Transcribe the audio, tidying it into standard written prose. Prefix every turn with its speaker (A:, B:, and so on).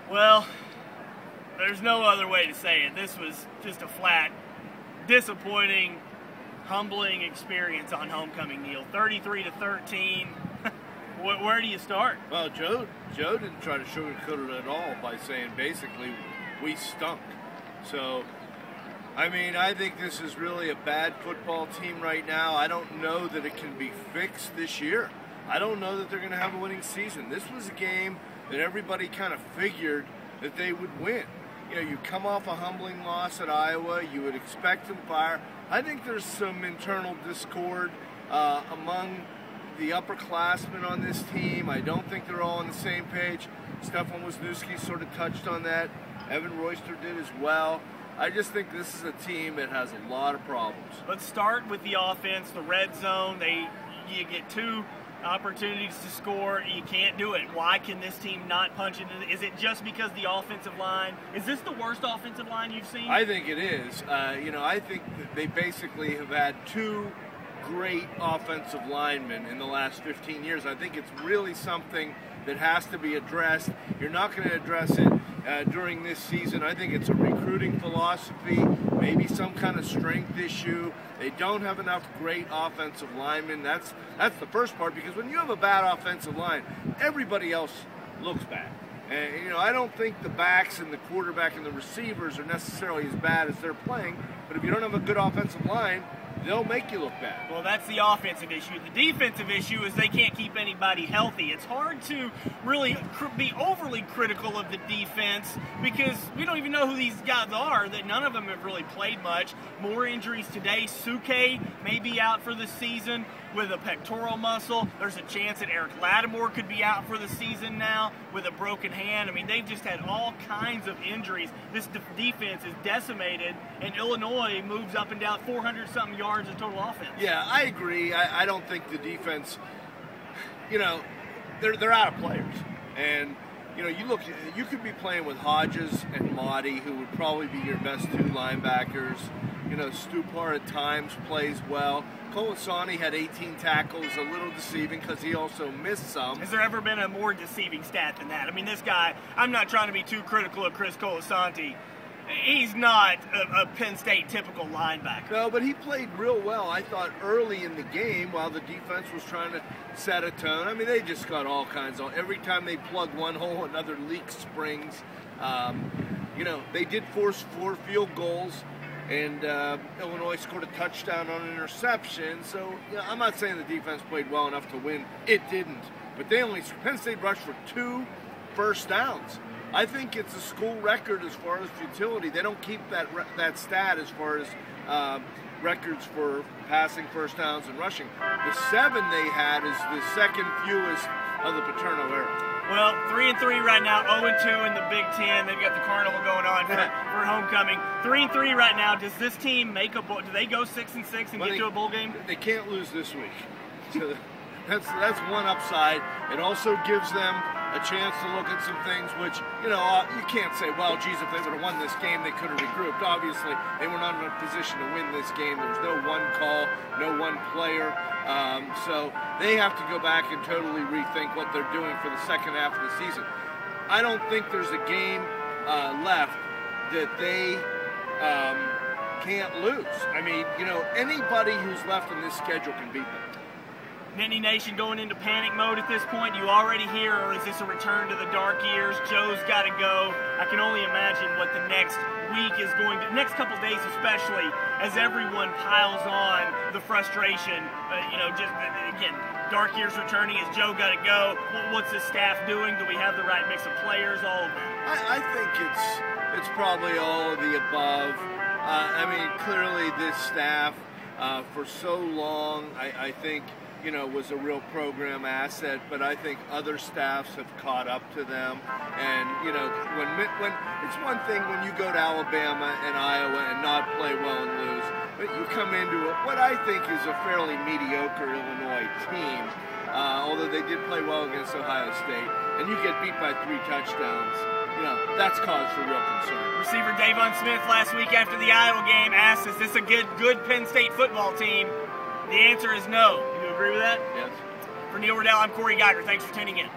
A: Well, there's no other way to say it. This was just a flat, disappointing, humbling experience on homecoming, Neil. 33-13. Where do you start?
B: Well, Joe didn't try to sugarcoat it at all by saying basically we stunk. So, I mean, I think this is really a bad football team right now. I don't know that it can be fixed this year. I don't know that they're going to have a winning season. This was a game that everybody kind of figured that they would win. You know, you come off a humbling loss at Iowa, you would expect them to fire. I think there's some internal discord among the upperclassmen on this team. I don't think they're all on the same page. Stefan Wisniewski sort of touched on that. Evan Royster did as well. I just think this is a team that has a lot of problems.
A: Let's start with the offense, the red zone. You get 2 opportunities to score. You can't do it. Why can this team not punch into it? Is it just because the offensive line? Is this the worst offensive line you've seen?
B: I think it is. You know, I think that they basically have had 2 great offensive linemen in the last 15 years. I think it's really something that has to be addressed. You're not going to address it during this season. I think it's a recruiting philosophy, maybe some kind of strength issue. They don't have enough great offensive linemen. That's the first part, because when you have a bad offensive line, everybody else looks bad. And, you know, I don't think the backs and the quarterback and the receivers are necessarily as bad as they're playing, but if you don't have a good offensive line, they'll make you look bad.
A: Well, that's the offensive issue. The defensive issue is they can't keep anybody healthy. It's hard to really be overly critical of the defense because we don't even know who these guys are. That none of them have really played much. More injuries today. Suke may be out for the season with a pectoral muscle. There's a chance that Eric Lattimore could be out for the season now with a broken hand. I mean, they've just had all kinds of injuries. This defense is decimated, and Illinois moves up and down 400-something yards of total offense.
B: Yeah, I agree. I don't think the defense, you know, they're out of players. And, you know, you could be playing with Hodges and Motti, who would probably be your best 2 linebackers. You know, Stupar at times plays well. Colasani had 18 tackles, a little deceiving because he also missed some.
A: Has there ever been a more deceiving stat than that? I mean, this guy, I'm not trying to be too critical of Chris Colasanti. He's not a Penn State typical linebacker.
B: No, but he played real well, I thought, early in the game while the defense was trying to set a tone. I mean, they just got all kinds of... Every time they plug one hole, another leak springs. You know, they did force 4 field goals, and Illinois scored a touchdown on an interception. So, you know, I'm not saying the defense played well enough to win. It didn't. But Penn State rushed for 2 first downs. I think it's a school record as far as futility. They don't keep that stat as far as records for passing first downs and rushing. The 7 they had is the second fewest of the Paterno era.
A: Well, 3-3 right now, 0-2 in the Big Ten. They've got the Carnival going on for homecoming. 3-3 right now. Does this team make a bowl? Do they go 6-6 and get to a bowl game?
B: They can't lose this week. So that's one upside. It also gives them a chance to look at some things which, you know, you can't say, well, geez, if they would have won this game, they could have regrouped. Obviously, they were not in a position to win this game. There was no one call, no one player. So they have to go back and totally rethink what they're doing for the second half of the season. I don't think there's a game left that they can't lose. I mean, you know, anybody who's left in this schedule can beat them.
A: Nittany Nation going into panic mode at this point. You already hear, or is this a return to the dark years? Joe's got to go. I can only imagine what the next week is going to, next couple days especially, as everyone piles on the frustration. You know, just again, dark years returning. Is Joe got to go? What's the staff doing? Do we have the right mix of players? All of that.
B: I think it's probably all of the above. I mean, clearly this staff for so long, I think, you know, was a real program asset, but I think other staffs have caught up to them. And, you know, when it's one thing when you go to Alabama and Iowa and not play well and lose, but you come into what I think is a fairly mediocre Illinois team, although they did play well against Ohio State, and you get beat by 3 touchdowns, you know, that's cause for real concern.
A: Receiver Davon Smith last week after the Iowa game asked, is this a good Penn State football team? The answer is no. You agree with that?
B: Yes.
A: For Neil Rudel, I'm Cory Geiger. Thanks for tuning in.